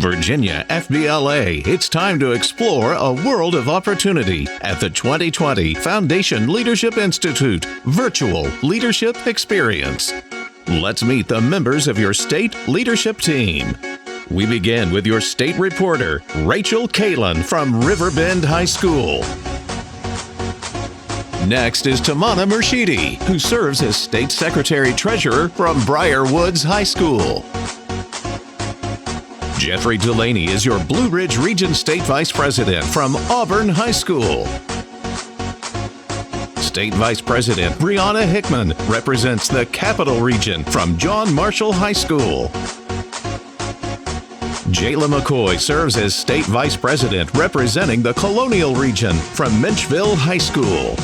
Virginia FBLA, it's time to explore a world of opportunity at the 2020 Foundation Leadership Institute Virtual Leadership Experience. Let's meet the members of your state leadership team. We begin with your state reporter, Rachel Kalin from Riverbend High School. Next is Tamana Murshidi, who serves as State Secretary-Treasurer from Briar Woods High School. Jeffrey Delaney is your Blue Ridge Region State Vice President from Auburn High School. State Vice President Brianna Hickman represents the Capital Region from John Marshall High School. Jayla McCoy serves as State Vice President representing the Colonial Region from Menchville High School.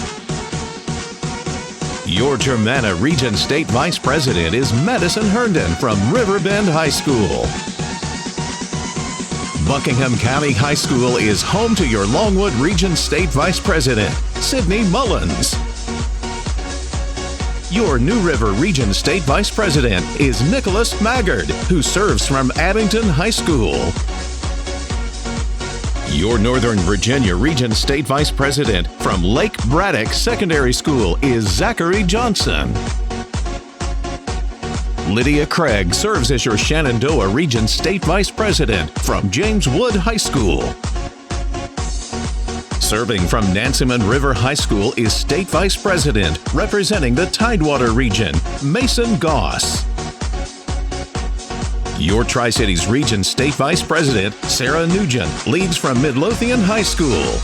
Your Germanna Region State Vice President is Madison Herndon from Riverbend High School. Buckingham County High School is home to your Longwood Region State Vice President, Sydney Mullins. Your New River Region State Vice President is Nicholas Maggard, who serves from Addington High School. Your Northern Virginia Region State Vice President from Lake Braddock Secondary School is Zachary Johnson. Lydia Craig serves as your Shenandoah Region State Vice President from James Wood High School. Serving from Nansemond River High School is State Vice President representing the Tidewater Region, Mason Goss. Your Tri-Cities Region State Vice President, Sarah Nugent, leads from Midlothian High School.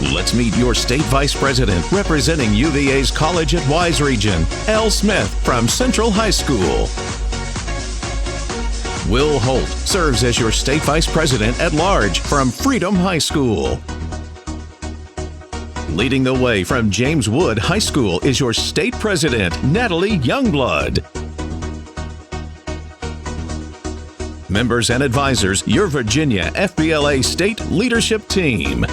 Let's meet your State Vice President representing UVA's College at Wise Region, L. Smith from Central High School. Will Holt serves as your State Vice President at Large from Freedom High School. Leading the way from James Wood High School is your State President, Natalie Youngblood. Members and advisors, your Virginia FBLA State Leadership Team.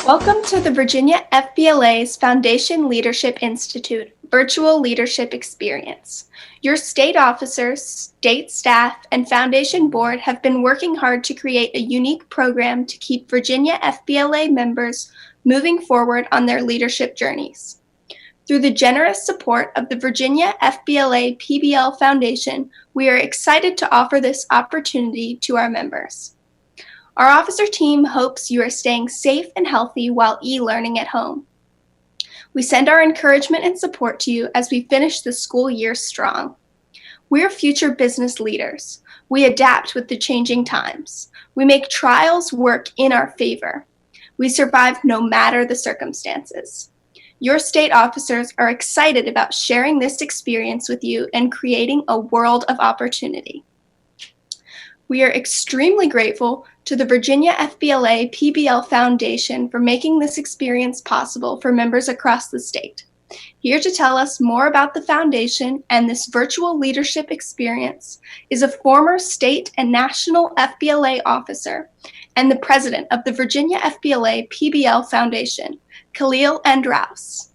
Welcome to the Virginia FBLA's Foundation Leadership Institute Virtual Leadership Experience. Your state officers, state staff, and foundation board have been working hard to create a unique program to keep Virginia FBLA members moving forward on their leadership journeys. Through the generous support of the Virginia FBLA PBL Foundation, we are excited to offer this opportunity to our members. Our officer team hopes you are staying safe and healthy while e-learning at home. We send our encouragement and support to you as we finish the school year strong. We're future business leaders. We adapt with the changing times. We make trials work in our favor. We survive no matter the circumstances. Your state officers are excited about sharing this experience with you and creating a world of opportunity. We are extremely grateful to the Virginia FBLA PBL Foundation for making this experience possible for members across the state. Here to tell us more about the foundation and this virtual leadership experience is a former state and national FBLA officer and the president of the Virginia FBLA PBL Foundation, Khalil Andraus.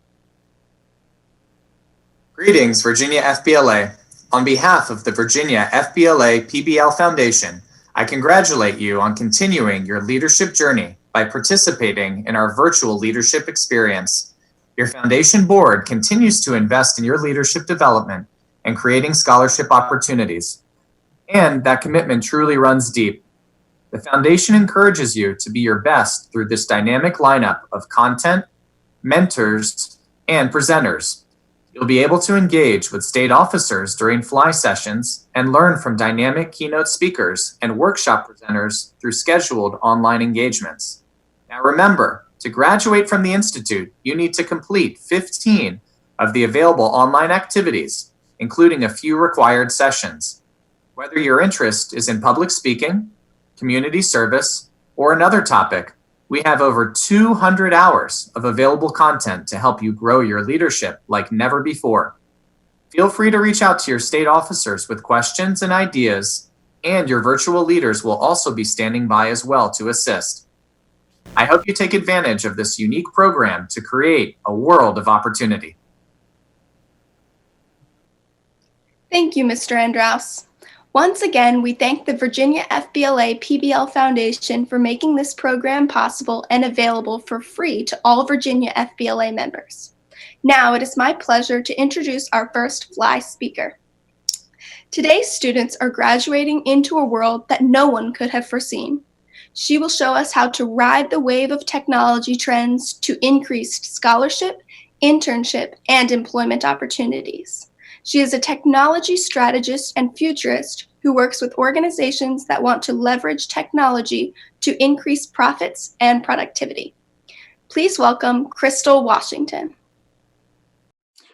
Greetings, Virginia FBLA. On behalf of the Virginia FBLA PBL Foundation, I congratulate you on continuing your leadership journey by participating in our virtual leadership experience. Your foundation board continues to invest in your leadership development and creating scholarship opportunities. And that commitment truly runs deep. The foundation encourages you to be your best through this dynamic lineup of content, mentors, and presenters. You'll be able to engage with state officers during FLI sessions and learn from dynamic keynote speakers and workshop presenters through scheduled online engagements. Now remember, to graduate from the Institute, you need to complete 15 of the available online activities, including a few required sessions. Whether your interest is in public speaking, community service, or another topic, we have over 200 hours of available content to help you grow your leadership like never before. Feel free to reach out to your state officers with questions and ideas, and your virtual leaders will also be standing by as well to assist. I hope you take advantage of this unique program to create a world of opportunity. Thank you, Mr. Andraus. Once again, we thank the Virginia FBLA PBL Foundation for making this program possible and available for free to all Virginia FBLA members. Now it is my pleasure to introduce our first FLI speaker. Today's students are graduating into a world that no one could have foreseen. She will show us how to ride the wave of technology trends to increased scholarship, internship, and employment opportunities. She is a technology strategist and futurist who works with organizations that want to leverage technology to increase profits and productivity. Please welcome Crystal Washington.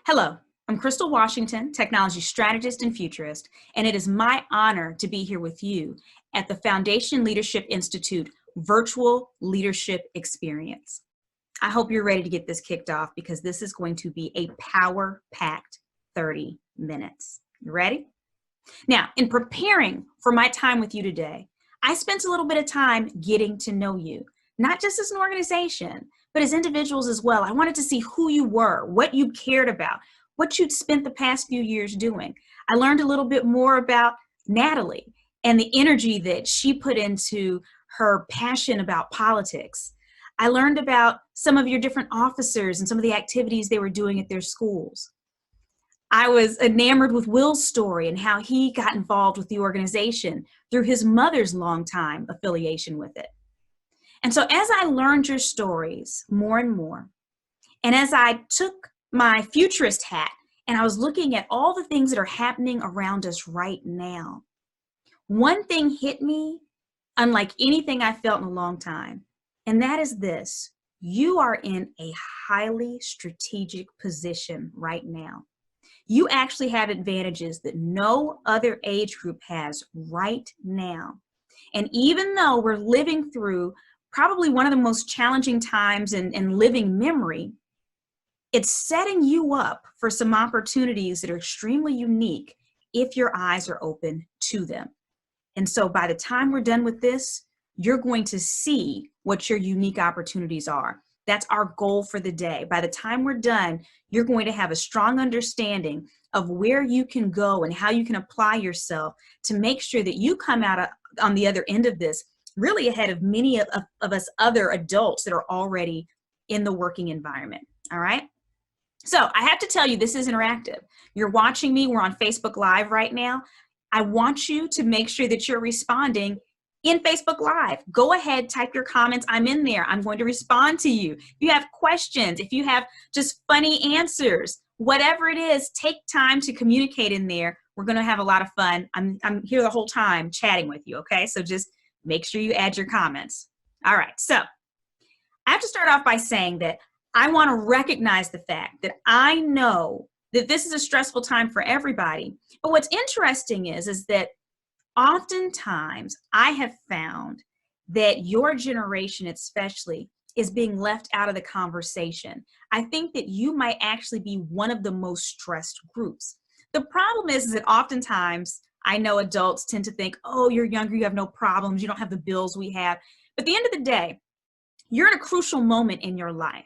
Hello, I'm Crystal Washington, technology strategist and futurist, and it is my honor to be here with you at the Foundation Leadership Institute Virtual Leadership Experience. I hope you're ready to get this kicked off because this is going to be a power-packed 30 minutes. You ready? Now, in preparing for my time with you today, I spent a little bit of time getting to know you, not just as an organization, but as individuals as well. I wanted to see who you were, what you cared about, what you'd spent the past few years doing. I learned a little bit more about Natalie and the energy that she put into her passion about politics. I learned about some of your different officers and some of the activities they were doing at their schools. I was enamored with Will's story and how he got involved with the organization through his mother's longtime affiliation with it. And so as I learned your stories more and more, and as I took my futurist hat and I was looking at all the things that are happening around us right now, one thing hit me unlike anything I felt in a long time, and that is this: you are in a highly strategic position right now. You actually have advantages that no other age group has right now. And even though we're living through probably one of the most challenging times in living memory, it's setting you up for some opportunities that are extremely unique if your eyes are open to them. And so by the time we're done with this, you're going to see what your unique opportunities are. That's our goal for the day. By the time we're done, you're going to have a strong understanding of where you can go and how you can apply yourself to make sure that you come out on the other end of this really ahead of many of us other adults that are already in the working environment. All right. So I have to tell you, this is interactive. You're watching me. We're on Facebook Live right now. I want you to make sure that you're responding in Facebook Live. Go ahead, type your comments. I'm in there. I'm going to respond to you. If you have questions, if you have just funny answers, whatever it is, take time to communicate in there. We're going to have a lot of fun. I'm here the whole time chatting with you, okay? So just make sure you add your comments. All right, so I have to start off by saying that I want to recognize the fact that I know that this is a stressful time for everybody. But what's interesting is that oftentimes I have found that your generation especially is being left out of the conversation. I think that you might actually be one of the most stressed groups. The problem is that oftentimes I know adults tend to think, oh, you're younger, you have no problems, you don't have the bills we have. But at the end of the day, you're in a crucial moment in your life.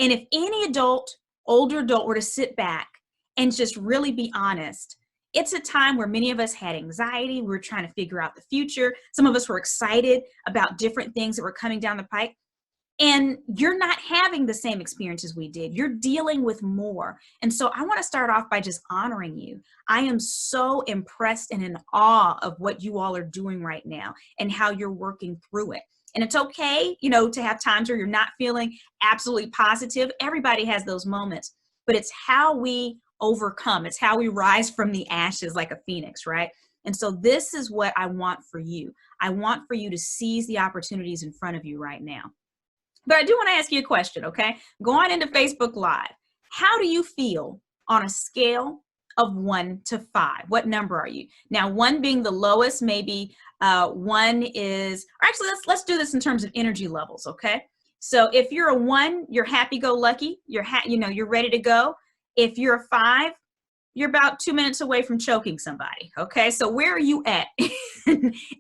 And if any adult, older adult, were to sit back and just really be honest, it's a time where many of us had anxiety. We were trying to figure out the future. Some of us were excited about different things that were coming down the pike. And you're not having the same experiences we did. You're dealing with more. And so I want to start off by just honoring you. I am so impressed and in awe of what you all are doing right now and how you're working through it. And it's okay, to have times where you're not feeling absolutely positive. Everybody has those moments, but it's how we overcome. It's how we rise from the ashes like a phoenix, right? And so this is what I want for you. I want for you to seize the opportunities in front of you right now. But I do want to ask you a question, okay? Go on into Facebook Live. How do you feel on a scale of 1 to 5? What number are you? Now, 1 being the lowest, maybe 1 is, or actually let's do this in terms of energy levels, okay? So if you're a 1, you're happy-go-lucky, you're ready to go. If you're a 5, you're about 2 minutes away from choking somebody, okay? So where are you at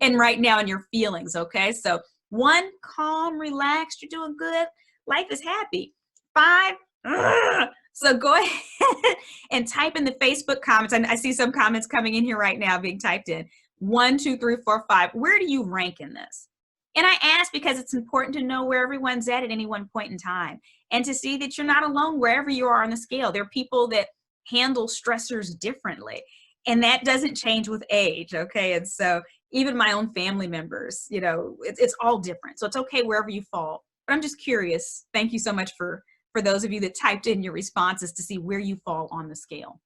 and right now in your feelings, okay? So 1, calm, relaxed, you're doing good. Life is happy. 5, ugh. So go ahead and type in the Facebook comments. I see some comments coming in here right now being typed in. 1, 2, 3, 4, 5. Where do you rank in this? And I ask because it's important to know where everyone's at any one point in time, and to see that you're not alone wherever you are on the scale. There are people that handle stressors differently, and that doesn't change with age, okay? And so even my own family members, you know, it's all different. So it's okay wherever you fall. But I'm just curious. Thank you so much for those of you that typed in your responses to see where you fall on the scale.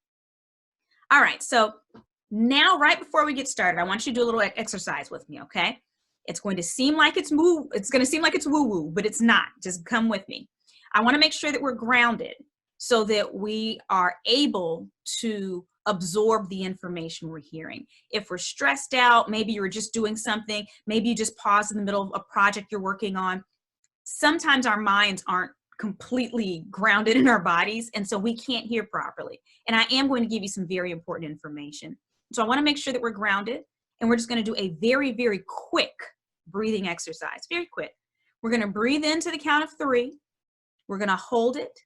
All right, so now right before we get started, I want you to do a little exercise with me, okay? It's going to seem like it's woo-woo, but it's not. Just come with me. I want to make sure that we're grounded so that we are able to absorb the information we're hearing. If we're stressed out, maybe you're just doing something, maybe you just pause in the middle of a project you're working on. Sometimes our minds aren't completely grounded in our bodies, and so we can't hear properly. And I am going to give you some very important information. So I want to make sure that we're grounded, and we're just going to do a very, very quick breathing exercise. Very quick. We're going to breathe in to the count of 3. We're going to hold it,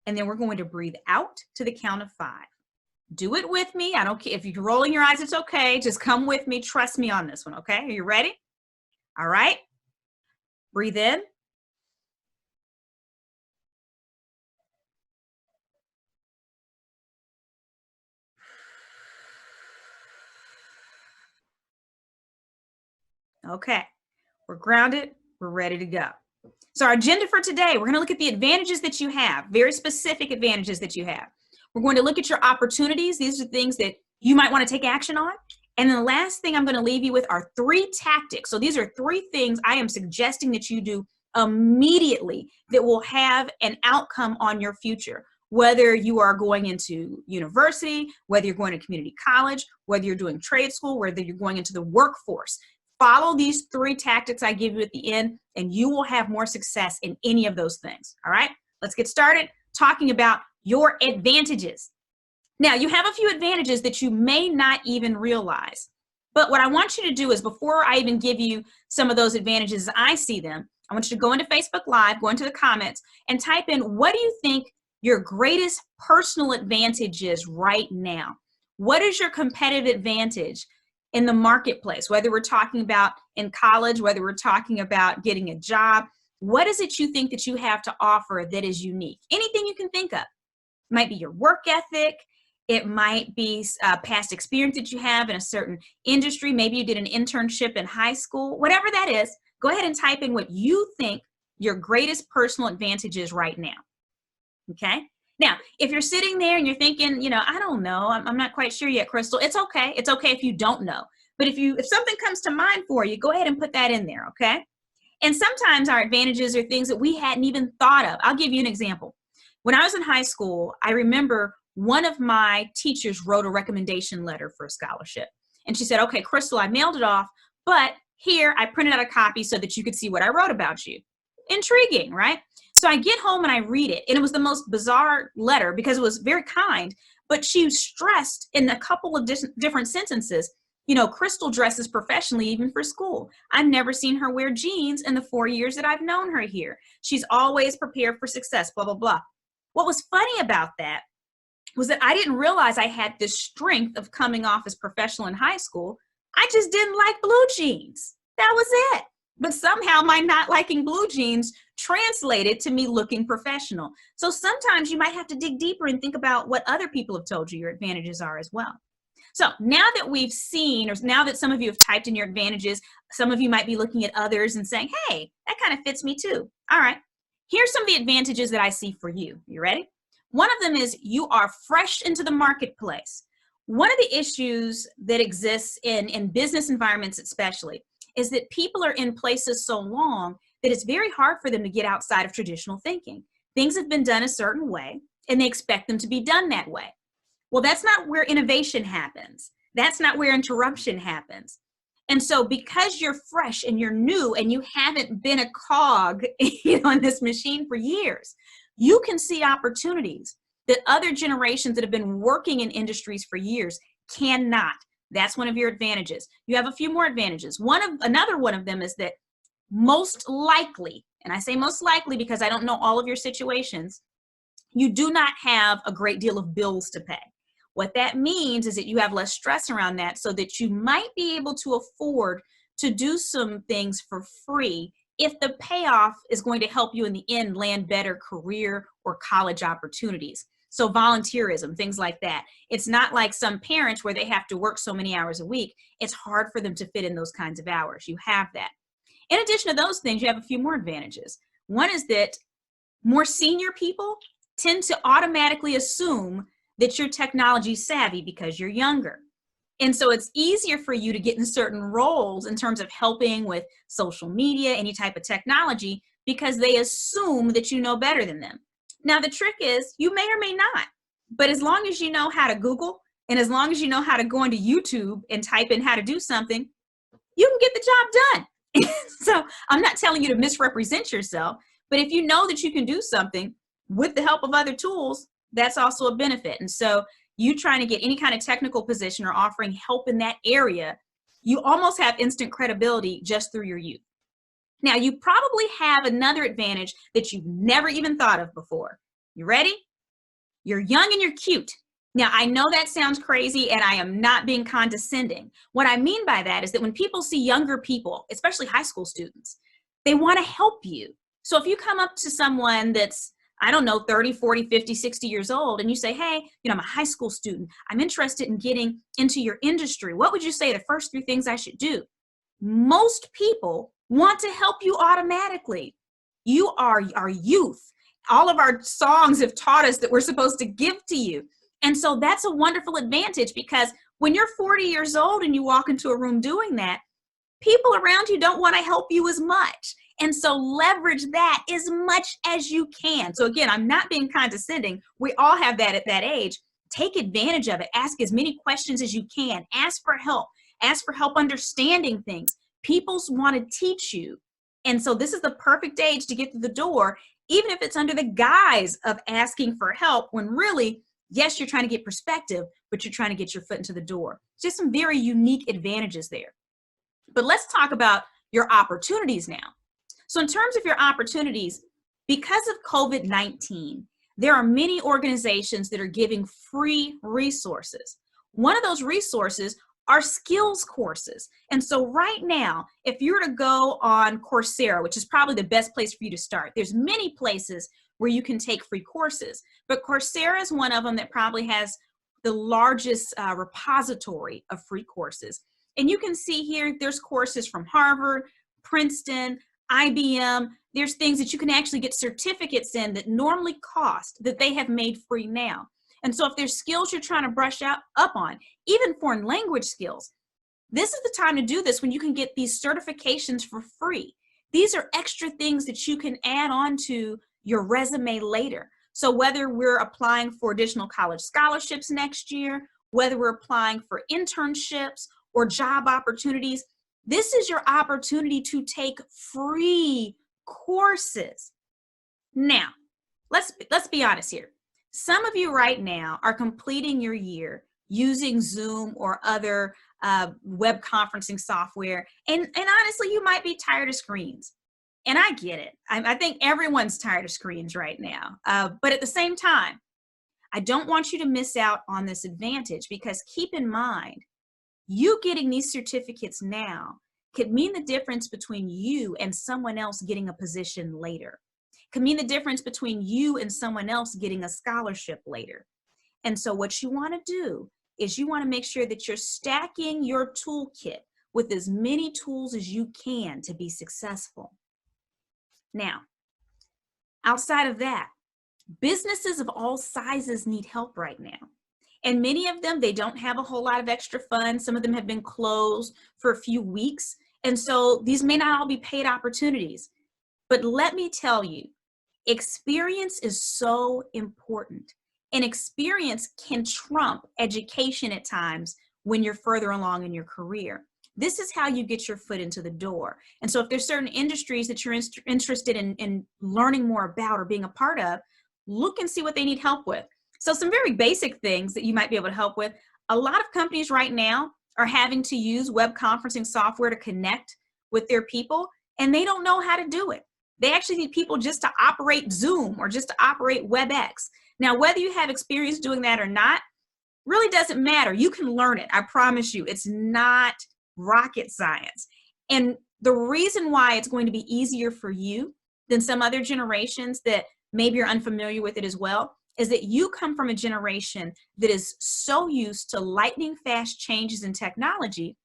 and then we're going to breathe out to the count of 5. Do it with me. I don't care if you're rolling your eyes, it's okay. Just come with me. Trust me on this one, okay? Are you ready? All right. Breathe in. Okay, we're grounded, we're ready to go. So our agenda for today, we're going to look at the advantages that you have, very specific advantages that you have. We're going to look at your opportunities. These are things that you might want to take action on. And then the last thing I'm going to leave you with are 3 tactics. So these are 3 things I am suggesting that you do immediately that will have an outcome on your future. Whether you are going into university, whether you're going to community college, whether you're doing trade school, whether you're going into the workforce. Follow these 3 tactics I give you at the end, and you will have more success in any of those things. All right, let's get started talking about your advantages. Now, you have a few advantages that you may not even realize. But what I want you to do is, before I even give you some of those advantages as I see them, I want you to go into Facebook Live, go into the comments, and type in, what do you think your greatest personal advantage is right now? What is your competitive advantage in the marketplace, whether we're talking about in college, whether we're talking about getting a job? What is it you think that you have to offer that is unique? Anything you can think of. It might be your work ethic. It might be past experience that you have in a certain industry. Maybe you did an internship in high school. Whatever that is, go ahead and type in what you think your greatest personal advantage is right now. Okay? Now, if you're sitting there and you're thinking, you know, I don't know, I'm not quite sure yet, Crystal, it's okay. It's okay if you don't know. But if something comes to mind for you, go ahead and put that in there, okay? And sometimes our advantages are things that we hadn't even thought of. I'll give you an example. When I was in high school, I remember one of my teachers wrote a recommendation letter for a scholarship. And she said, okay, Crystal, I mailed it off, but here I printed out a copy so that you could see what I wrote about you. Intriguing, right? So I get home and I read it, and it was the most bizarre letter because it was very kind, but she stressed in a couple of different sentences, you know, Crystal dresses professionally even for school. I've never seen her wear jeans in the 4 years that I've known her here. She's always prepared for success, blah, blah, blah. What was funny about that was that I didn't realize I had this strength of coming off as professional in high school. I just didn't like blue jeans. That was it. But somehow my not liking blue jeans translated to me looking professional. So sometimes you might have to dig deeper and think about what other people have told you your advantages are as well. So now that we've seen, or now that some of you have typed in your advantages, some of you might be looking at others and saying, hey, that kind of fits me too. All right, here's some of the advantages that I see for you. You ready? One of them is you are fresh into the marketplace. One of the issues that exists in business environments especially is that people are in places so long that it's very hard for them to get outside of traditional thinking. Things have been done a certain way, and they expect them to be done that way. Well, that's not where innovation happens. That's not where interruption happens. And so because you're fresh and you're new and you haven't been a cog in this machine for years, you can see opportunities that other generations that have been working in industries for years cannot. That's one of your advantages. You have a few more advantages. Another one of them is that most likely, and I say most likely because I don't know all of your situations, you do not have a great deal of bills to pay. What that means is that you have less stress around that, so that you might be able to afford to do some things for free if the payoff is going to help you in the end land better career or college opportunities. So volunteerism, things like that. It's not like some parents where they have to work so many hours a week. It's hard for them to fit in those kinds of hours. You have that. In addition to those things, you have a few more advantages. One is that more senior people tend to automatically assume that you're technology savvy because you're younger. And so it's easier for you to get in certain roles in terms of helping with social media, any type of technology, because they assume that you know better than them. Now, the trick is you may or may not, but as long as you know how to Google and as long as you know how to go into YouTube and type in how to do something, you can get the job done. So I'm not telling you to misrepresent yourself, but if you know that you can do something with the help of other tools, that's also a benefit. And so you trying to get any kind of technical position or offering help in that area, you almost have instant credibility just through your youth. Now, you probably have another advantage that you've never even thought of before. You ready? You're young and you're cute. Now, I know that sounds crazy, and I am not being condescending. What I mean by that is that when people see younger people, especially high school students, they want to help you. So if you come up to someone that's, I don't know, 30, 40, 50, 60 years old, and you say, hey, I'm a high school student. I'm interested in getting into your industry. What would you say the first 3 things I should do? Most people want to help you automatically. You are our youth. All of our songs have taught us that we're supposed to give to you. And so that's a wonderful advantage, because when you're 40 years old and you walk into a room doing that, people around you don't want to help you as much. And so leverage that as much as you can. So again, I'm not being condescending. We all have that at that age. Take advantage of it. Ask as many questions as you can. Ask for help. Ask for help understanding things. People want to teach you. And so this is the perfect age to get through the door, even if it's under the guise of asking for help, when really, yes, you're trying to get perspective, but you're trying to get your foot into the door. Just some very unique advantages there. But let's talk about your opportunities now. So in terms of your opportunities, because of COVID-19, there are many organizations that are giving free resources. One of those resources are skills courses. And so right now, if you were to go on Coursera, which is probably the best place for you to start, there's many places where you can take free courses, but Coursera is one of them that probably has the largest repository of free courses. And you can see here, there's courses from Harvard, Princeton, IBM. There's things that you can actually get certificates in that normally cost, that they have made free now. And so if there's skills you're trying to brush up on, even foreign language skills, this is the time to do this, when you can get these certifications for free. These are extra things that you can add on to your resume later. So whether we're applying for additional college scholarships next year, whether we're applying for internships or job opportunities, this is your opportunity to take free courses. Now, let's be honest here. Some of you right now are completing your year using Zoom or other web conferencing software, and honestly, you might be tired of screens. And I get it. I think everyone's tired of screens right now. But at the same time, I don't want you to miss out on this advantage, because keep in mind, you getting these certificates now could mean the difference between you and someone else getting a position later. Could mean the difference between you and someone else getting a scholarship later. And so what you want to do is you want to make sure that you're stacking your toolkit with as many tools as you can to be successful. Now, outside of that, businesses of all sizes need help right now. And many of them, they don't have a whole lot of extra funds. Some of them have been closed for a few weeks. And so these may not all be paid opportunities. But let me tell you, experience is so important. And experience can trump education at times when you're further along in your career. This is how you get your foot into the door. And so if there's certain industries that you're interested in learning more about or being a part of, look and see what they need help with. So some very basic things that you might be able to help with. A lot of companies right now are having to use web conferencing software to connect with their people. and they don't know how to do it. They actually need people just to operate Zoom or just to operate WebEx. Now, whether you have experience doing that or not, really doesn't matter. You can learn it. I promise you, it's not rocket science. And the reason why it's going to be easier for you than some other generations that maybe you're unfamiliar with it as well, is that you come from a generation that is so used to lightning fast changes in technology.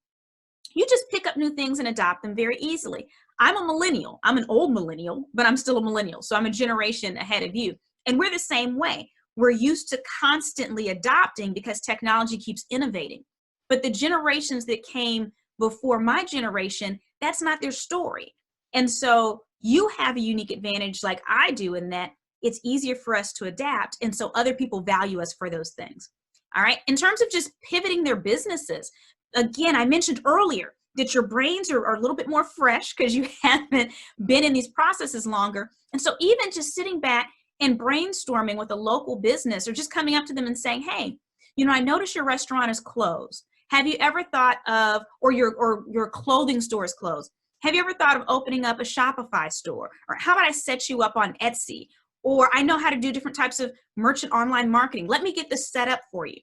You just pick up new things and adopt them very easily. I'm a millennial. I'm an old millennial, but I'm still a millennial. So I'm a generation ahead of you. And we're the same way. We're used to constantly adopting because technology keeps innovating. But the generations that came before my generation, that's not their story. And so you have a unique advantage like I do in that it's easier for us to adapt. And so other people value us for those things. All right. In terms of just pivoting their businesses, again, I mentioned earlier that your brains are a little bit more fresh because you haven't been in these processes longer. And so even just sitting back and brainstorming with a local business or just coming up to them and saying, hey, I noticed your restaurant is closed. Have you ever thought of, or your clothing store is closed. Have you ever thought of opening up a Shopify store? Or how about I set you up on Etsy? Or I know how to do different types of merchant online marketing. Let me get this set up for you.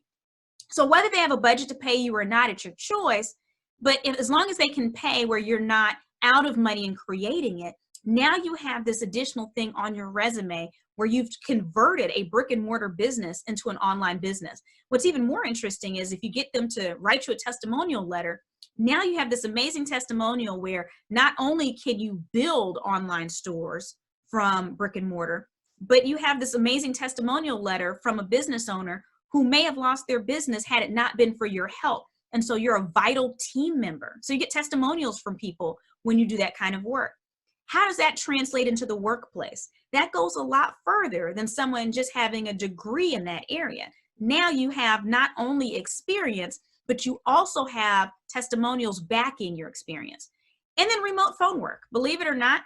So whether they have a budget to pay you or not, it's your choice. But as long as they can pay where you're not out of money in creating it, now you have this additional thing on your resume where you've converted a brick and mortar business into an online business. What's even more interesting is if you get them to write you a testimonial letter, now you have this amazing testimonial where not only can you build online stores from brick and mortar, but you have this amazing testimonial letter from a business owner who may have lost their business had it not been for your help. And so you're a vital team member. So you get testimonials from people when you do that kind of work. How does that translate into the workplace? That goes a lot further than someone just having a degree in that area. Now you have not only experience, but you also have testimonials backing your experience. And then remote phone work. Believe it or not,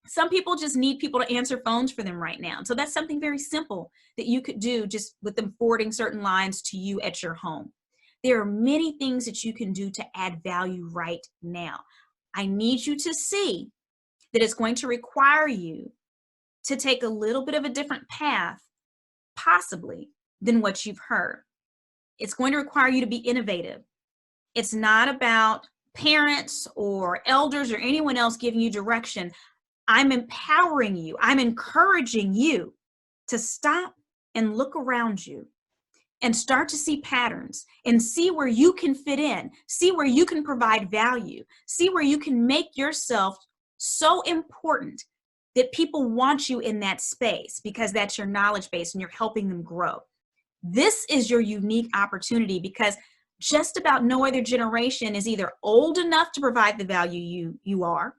some people just need people to answer phones for them right now. So that's something very simple that you could do just with them forwarding certain lines to you at your home. There are many things that you can do to add value right now. I need you to see that it's going to require you to take a little bit of a different path, possibly, than what you've heard. It's going to require you to be innovative. It's not about parents or elders or anyone else giving you direction. I'm empowering you. I'm encouraging you to stop and look around you and start to see patterns and see where you can fit in, see where you can provide value, see where you can make yourself so important that people want you in that space because that's your knowledge base and you're helping them grow. This is your unique opportunity because just about no other generation is either old enough to provide the value you are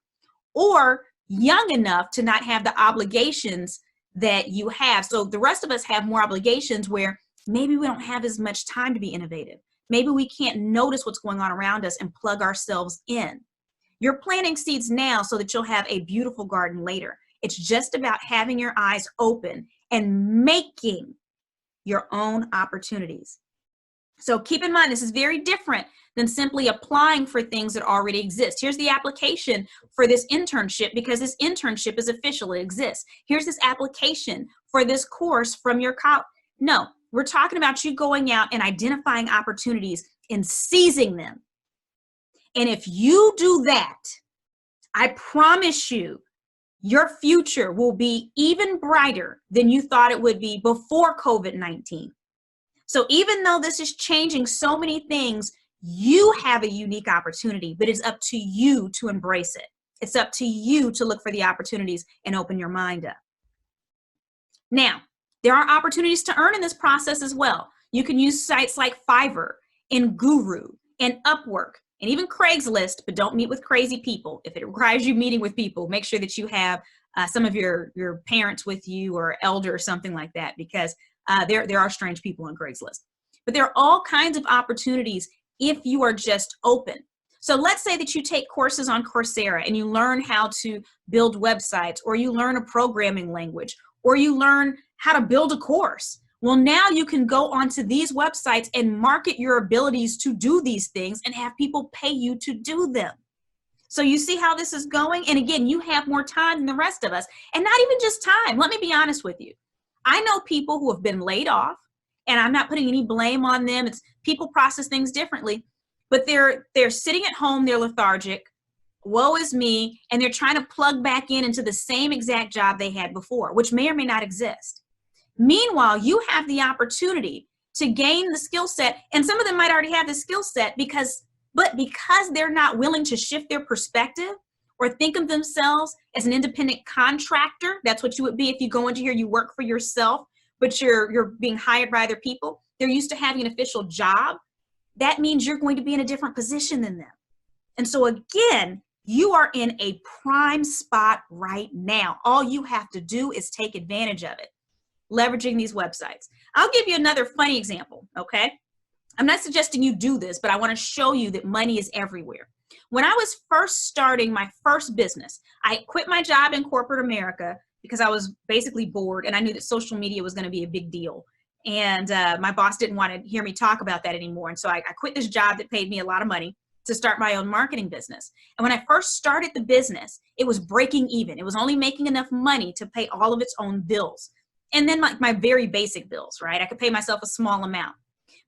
or young enough to not have the obligations that you have. So the rest of us have more obligations where maybe we don't have as much time to be innovative. Maybe we can't notice what's going on around us and plug ourselves in. You're planting seeds now so that you'll have a beautiful garden later. It's just about having your eyes open and making your own opportunities. So keep in mind, this is very different than simply applying for things that already exist. Here's the application for this internship because this internship is official, it exists. Here's this application for this course from your college. No, we're talking about you going out and identifying opportunities and seizing them. And if you do that, I promise you, your future will be even brighter than you thought it would be before COVID-19. So even though this is changing so many things, you have a unique opportunity, but it's up to you to embrace it. It's up to you to look for the opportunities and open your mind up. Now, there are opportunities to earn in this process as well. You can use sites like Fiverr and Guru and Upwork and even Craigslist, but don't meet with crazy people. If it requires you meeting with people, make sure that you have some of your parents with you or elder or something like that, because there are strange people on Craigslist. But there are all kinds of opportunities if you are just open. So let's say that you take courses on Coursera and you learn how to build websites, or you learn a programming language, or you learn how to build a course. Well, now you can go onto these websites and market your abilities to do these things and have people pay you to do them. So you see how this is going? And again, you have more time than the rest of us, and not even just time. Let me be honest with you. I know people who have been laid off, and I'm not putting any blame on them. It's people process things differently, but they're sitting at home, they're lethargic, woe is me, and they're trying to plug back into the same exact job they had before, which may or may not exist. Meanwhile, you have the opportunity to gain the skill set, and some of them might already have the skill set because they're not willing to shift their perspective or think of themselves as an independent contractor. That's what you would be if you go into here, you work for yourself, but you're being hired by other people. They're used to having an official job. That means you're going to be in a different position than them. And so again, you are in a prime spot right now. All you have to do is take advantage of it, leveraging these websites. I'll give you another funny example, okay? I'm not suggesting you do this, but I want to show you that money is everywhere. When I was first starting my first business, I quit my job in corporate America because I was basically bored and I knew that social media was going to be a big deal. And my boss didn't want to hear me talk about that anymore. And so I quit this job that paid me a lot of money to start my own marketing business. And when I first started the business, it was breaking even. It was only making enough money to pay all of its own bills. And then my very basic bills, right? I could pay myself a small amount.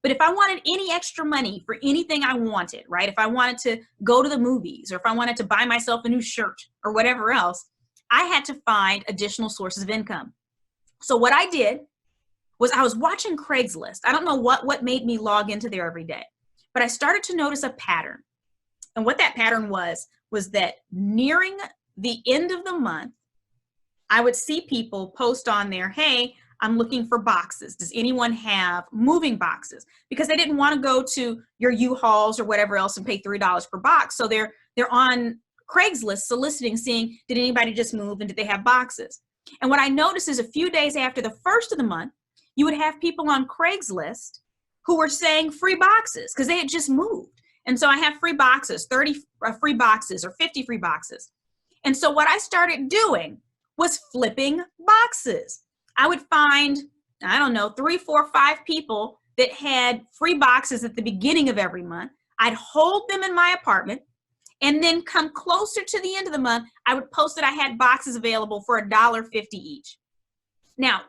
But if I wanted any extra money for anything I wanted, right? If I wanted to go to the movies or if I wanted to buy myself a new shirt or whatever else, I had to find additional sources of income. So what I did was I was watching Craigslist. I don't know what made me log into there every day, but I started to notice a pattern. And what that pattern was that nearing the end of the month, I would see people post on there, hey, I'm looking for boxes. Does anyone have moving boxes? Because they didn't want to go to your U-Hauls or whatever else and pay $3 per box. So they're on Craigslist soliciting, seeing, did anybody just move and did they have boxes? And what I noticed is a few days after the first of the month, you would have people on Craigslist who were saying free boxes because they had just moved. And so I have free boxes, 30 free boxes or 50 free boxes. And so what I started doing was flipping boxes. I would find, I don't know, 3, 4, 5 people that had free boxes at the beginning of every month. I'd hold them in my apartment, and then come closer to the end of the month, I would post that I had boxes available for $1.50 each. Now,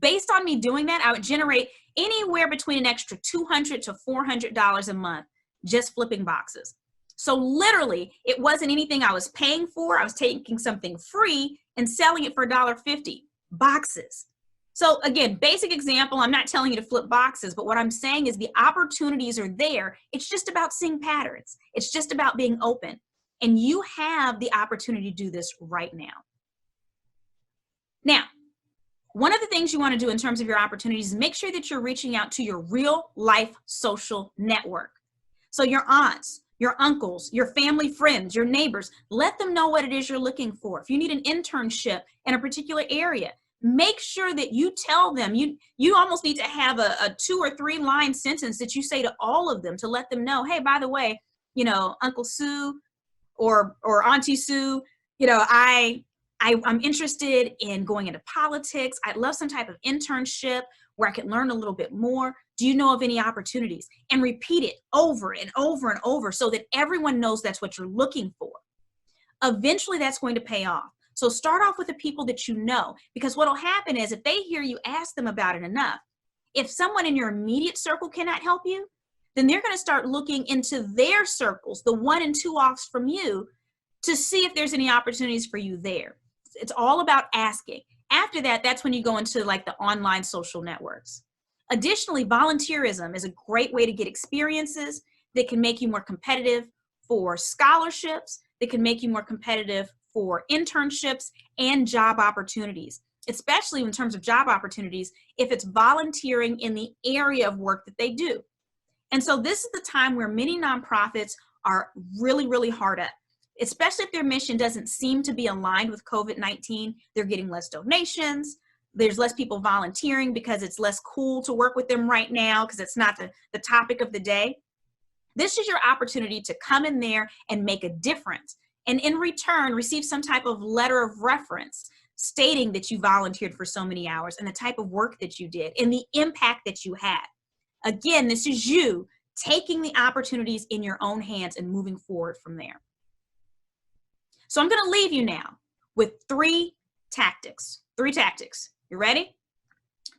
based on me doing that, I would generate anywhere between an extra $200 to $400 a month just flipping boxes. So literally, it wasn't anything I was paying for. I was taking something free and selling it for $1.50. Boxes. So again, basic example, I'm not telling you to flip boxes, but what I'm saying is the opportunities are there. It's just about seeing patterns. It's just about being open. And you have the opportunity to do this right now. Now, one of the things you want to do in terms of your opportunities is make sure that you're reaching out to your real life social network. So your aunts, your uncles, your family friends, your neighbors, let them know what it is you're looking for. If you need an internship in a particular area, make sure that you tell them, you almost need to have a 2 or 3 line sentence that you say to all of them to let them know, hey, by the way, you know, Uncle Sue or Auntie Sue, you know, I'm interested in going into politics. I'd love some type of internship where I could learn a little bit more. Do you know of any opportunities? And repeat it over and over and over so that everyone knows that's what you're looking for. Eventually, that's going to pay off. So start off with the people that you know, because what will happen is if they hear you ask them about it enough, if someone in your immediate circle cannot help you, then they're going to start looking into their circles, the 1 and 2 offs from you, to see if there's any opportunities for you there. It's all about asking. After that, that's when you go into like the online social networks. Additionally, volunteerism is a great way to get experiences that can make you more competitive for scholarships, that can make you more competitive for internships and job opportunities, especially in terms of job opportunities, if it's volunteering in the area of work that they do. And so this is the time where many nonprofits are really, really hard up, especially if their mission doesn't seem to be aligned with COVID-19. They're getting less donations. There's less people volunteering because it's less cool to work with them right now because it's not the topic of the day. This is your opportunity to come in there and make a difference. And in return, receive some type of letter of reference stating that you volunteered for so many hours and the type of work that you did and the impact that you had. Again, this is you taking the opportunities in your own hands and moving forward from there. So I'm going to leave you now with three tactics. You ready?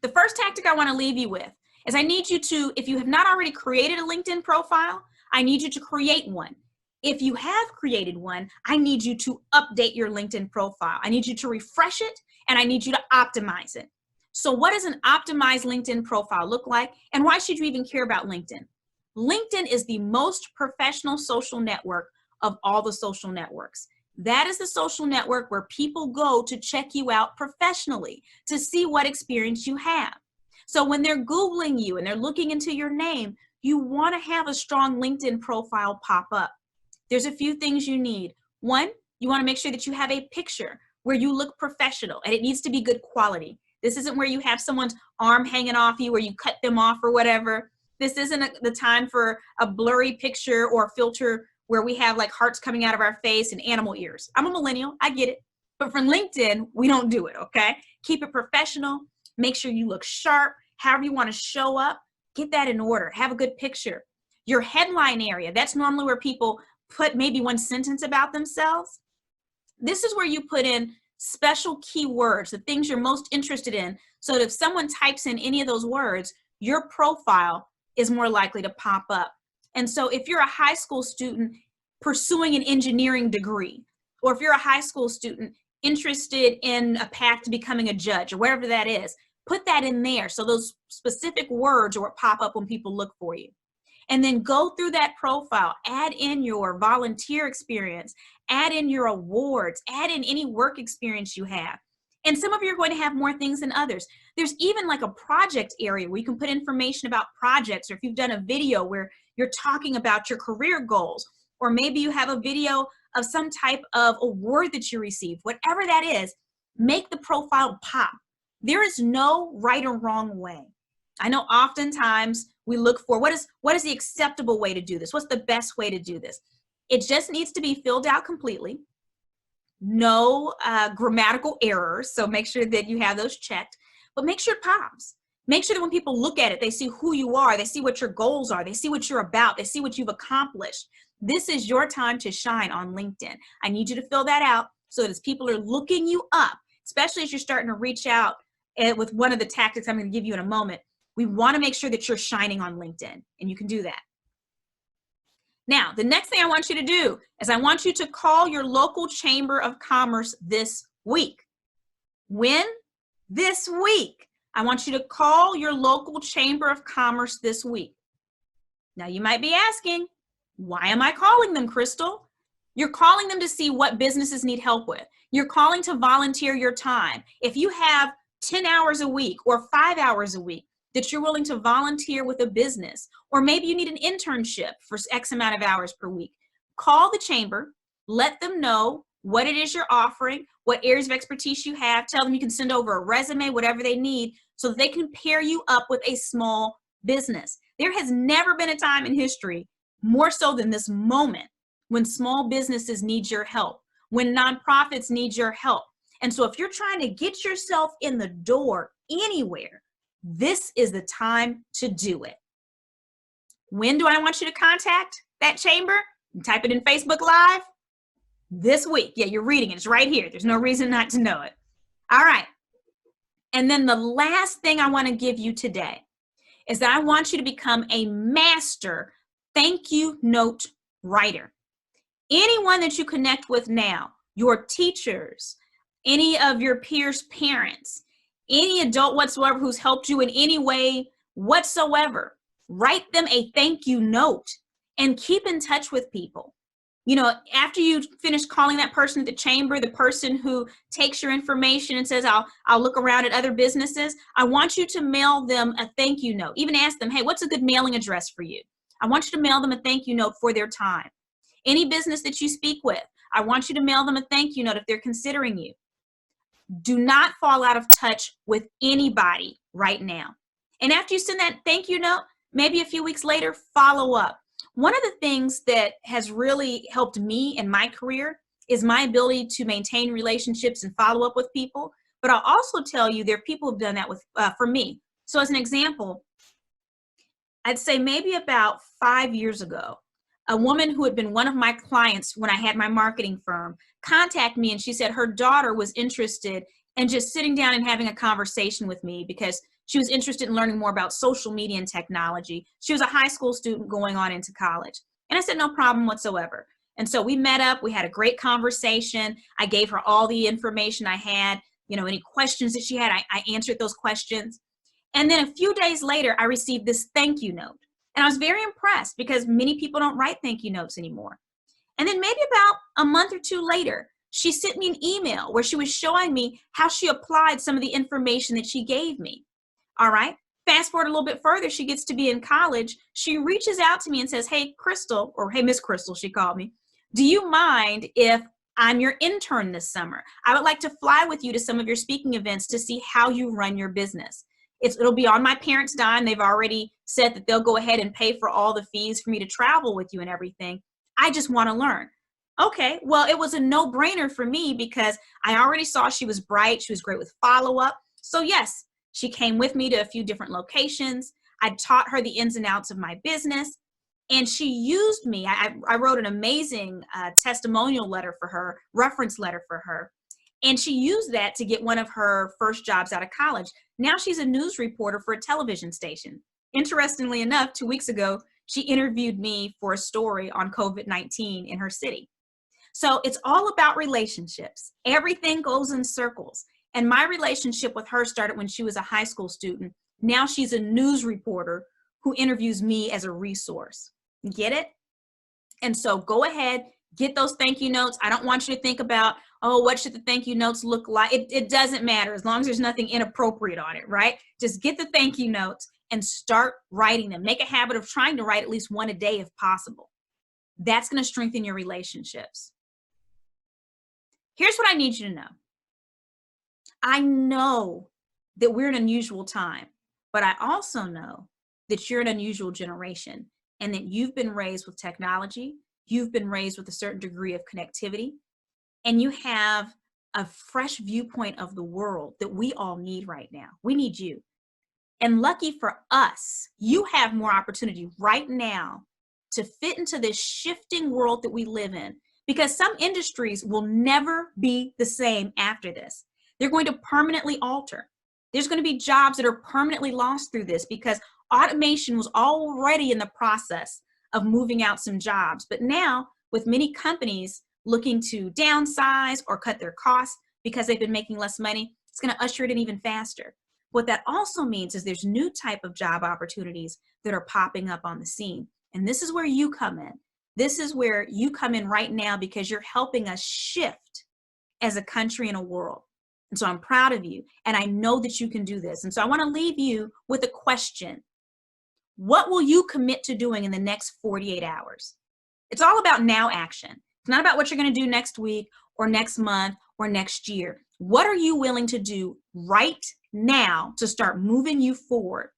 The first tactic I want to leave you with is I need you to, if you have not already created a LinkedIn profile, I need you to create one. If you have created one, I need you to update your LinkedIn profile. I need you to refresh it, and I need you to optimize it. So what does an optimized LinkedIn profile look like, and why should you even care about LinkedIn? LinkedIn is the most professional social network of all the social networks. That is the social network where people go to check you out professionally, to see what experience you have. So when they're Googling you and they're looking into your name, you want to have a strong LinkedIn profile pop up. There's a few things you need. One, you want to make sure that you have a picture where you look professional, and it needs to be good quality. This isn't where you have someone's arm hanging off you or you cut them off or whatever. This isn't the time for a blurry picture or filter where we have like hearts coming out of our face and animal ears. I'm a millennial, I get it. But for LinkedIn, we don't do it, okay? Keep it professional. Make sure you look sharp. However you want to show up, get that in order. Have a good picture. Your headline area, that's normally where people put maybe one sentence about themselves. This is where you put in special keywords, the things you're most interested in, so that if someone types in any of those words, your profile is more likely to pop up. And so if you're a high school student pursuing an engineering degree, or if you're a high school student interested in a path to becoming a judge or whatever that is, put that in there so those specific words are what pop up when people look for you. And then go through that profile, add in your volunteer experience, add in your awards, add in any work experience you have. And some of you are going to have more things than others. There's even like a project area where you can put information about projects, or if you've done a video where you're talking about your career goals, or maybe you have a video of some type of award that you received, whatever that is, make the profile pop. There is no right or wrong way. I know oftentimes we look for what is the acceptable way to do this? What's the best way to do this? It just needs to be filled out completely. No grammatical errors, so make sure that you have those checked, but make sure it pops. Make sure that when people look at it, they see who you are, they see what your goals are, they see what you're about, they see what you've accomplished. This is your time to shine on LinkedIn. I need you to fill that out so that as people are looking you up, especially as you're starting to reach out with one of the tactics I'm going to give you in a moment, we want to make sure that you're shining on LinkedIn, and you can do that. Now, the next thing I want you to do is I want you to call your local chamber of commerce this week. When? This week. I want you to call your local chamber of commerce this week. Now, you might be asking, why am I calling them, Crystal? You're calling them to see what businesses need help with. You're calling to volunteer your time. If you have 10 hours a week or 5 hours a week that you're willing to volunteer with a business, or maybe you need an internship for X amount of hours per week, call the chamber, let them know what it is you're offering, what areas of expertise you have, tell them you can send over a resume, whatever they need, so that they can pair you up with a small business. There has never been a time in history, more so than this moment, when small businesses need your help, when nonprofits need your help. And so if you're trying to get yourself in the door anywhere, this is the time to do it. When do I want you to contact that chamber? Type it in Facebook Live. This week. Yeah, you're reading it. It's right here. There's no reason not to know it. All right. And then the last thing I want to give you today is that I want you to become a master thank you note writer. Anyone that you connect with now, your teachers, any of your peers' parents, any adult whatsoever who's helped you in any way whatsoever, write them a thank you note and keep in touch with people. You know, after you finish calling that person at the chamber, the person who takes your information and says, I'll look around at other businesses, I want you to mail them a thank you note. Even ask them, hey, what's a good mailing address for you? I want you to mail them a thank you note for their time. Any business that you speak with, I want you to mail them a thank you note if they're considering you. Do not fall out of touch with anybody right now. And after you send that thank you note, maybe a few weeks later, follow up. One of the things that has really helped me in my career is my ability to maintain relationships and follow up with people. But I'll also tell you there are people who've done that for me. So as an example, I'd say maybe about 5 years ago, A woman who had been one of my clients when I had my marketing firm contacted me, and she said her daughter was interested in just sitting down and having a conversation with me because she was interested in learning more about social media and technology. She was a high school student going on into college. And I said, no problem whatsoever. And so we met up, we had a great conversation. I gave her all the information I had, any questions that she had, I answered those questions. And then a few days later, I received this thank you note. And I was very impressed because many people don't write thank you notes anymore. And then maybe about a month or two later, she sent me an email where she was showing me how she applied some of the information that she gave me. All right. Fast forward a little bit further, she gets to be in college. She reaches out to me and says, hey, Crystal, or hey, Miss Crystal, she called me. Do you mind if I'm your intern this summer? I would like to fly with you to some of your speaking events to see how you run your business. It'll be on my parents' dime. They've already said that they'll go ahead and pay for all the fees for me to travel with you and everything. I just want to learn. Okay, well, it was a no-brainer for me because I already saw she was bright. She was great with follow-up. So yes, she came with me to a few different locations. I taught her the ins and outs of my business. And she used me. I wrote an amazing testimonial letter for her, reference letter for her. And she used that to get one of her first jobs out of college. Now she's a news reporter for a television station. Interestingly enough, 2 weeks ago, she interviewed me for a story on COVID-19 in her city. So it's all about relationships. Everything goes in circles. And my relationship with her started when she was a high school student. Now she's a news reporter who interviews me as a resource. Get it? And so go ahead, get those thank you notes. I don't want you to think about, oh, what should the thank you notes look like? It doesn't matter as long as there's nothing inappropriate on it, right? Just get the thank you notes and start writing them. Make a habit of trying to write at least one a day if possible. That's going to strengthen your relationships. Here's what I need you to know. I know that we're in an unusual time, but I also know that you're an unusual generation and that you've been raised with technology. You've been raised with a certain degree of connectivity, and you have a fresh viewpoint of the world that we all need right now. We need you. And lucky for us, you have more opportunity right now to fit into this shifting world that we live in, because some industries will never be the same after this. They're going to permanently alter. There's going to be jobs that are permanently lost through this because automation was already in the process of moving out some jobs. But now, with many companies looking to downsize or cut their costs because they've been making less money, it's going to usher it in even faster. What that also means is there's new type of job opportunities that are popping up on the scene. And this is where you come in. This is where you come in right now because you're helping us shift as a country and a world. And so I'm proud of you, and I know that you can do this. And so I want to leave you with a question. What will you commit to doing in the next 48 hours? It's all about now action. It's not about what you're going to do next week or next month or next year. What are you willing to do right now to start moving you forward?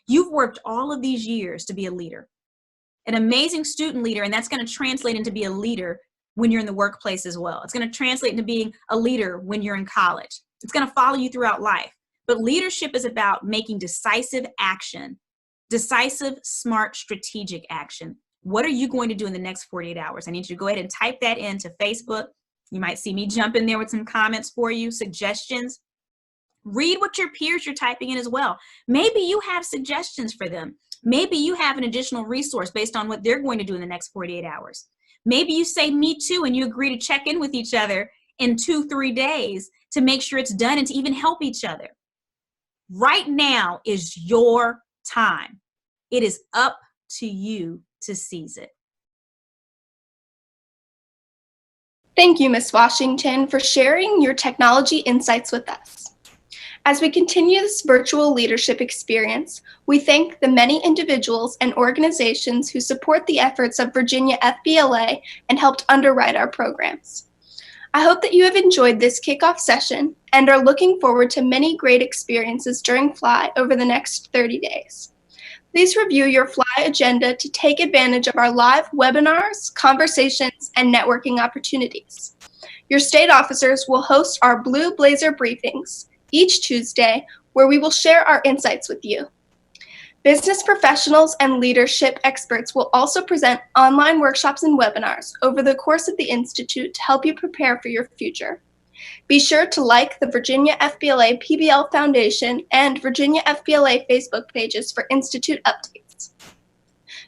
You've worked all of these years to be a leader, an amazing student leader, and that's going to translate into be a leader when you're in the workplace as well. It's going to translate into being a leader when you're in college. It's going to follow you throughout life. But leadership is about making decisive action, decisive, smart, strategic action. What are you going to do in the next 48 hours? I need you to go ahead and type that into Facebook. You might see me jump in there with some comments for you, suggestions. Read what your peers are typing in as well. Maybe you have suggestions for them. Maybe you have an additional resource based on what they're going to do in the next 48 hours. Maybe you say me too and you agree to check in with each other in 2-3 days to make sure it's done and to even help each other. Right now is your time. It is up to you to seize it. Thank you, Ms. Washington, for sharing your technology insights with us. As we continue this virtual leadership experience, we thank the many individuals and organizations who support the efforts of Virginia FBLA and helped underwrite our programs. I hope that you have enjoyed this kickoff session and are looking forward to many great experiences during FLI over the next 30 days. Please review your FLI agenda to take advantage of our live webinars, conversations, and networking opportunities. Your state officers will host our Blue Blazer briefings each Tuesday, where we will share our insights with you. Business professionals and leadership experts will also present online workshops and webinars over the course of the Institute to help you prepare for your future. Be sure to like the Virginia FBLA PBL Foundation and Virginia FBLA Facebook pages for Institute updates.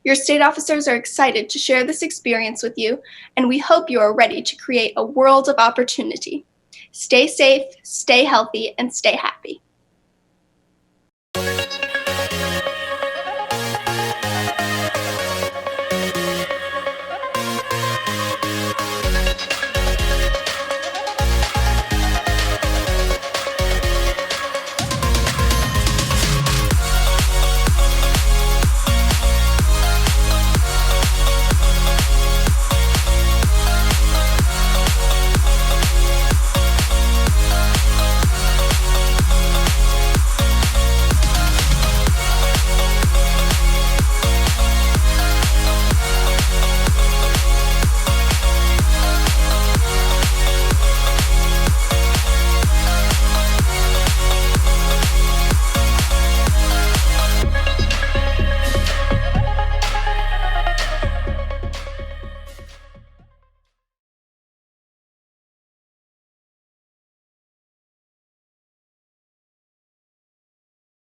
Your state officers are excited to share this experience with you, and we hope you are ready to create a world of opportunity. Stay safe, stay healthy, and stay happy.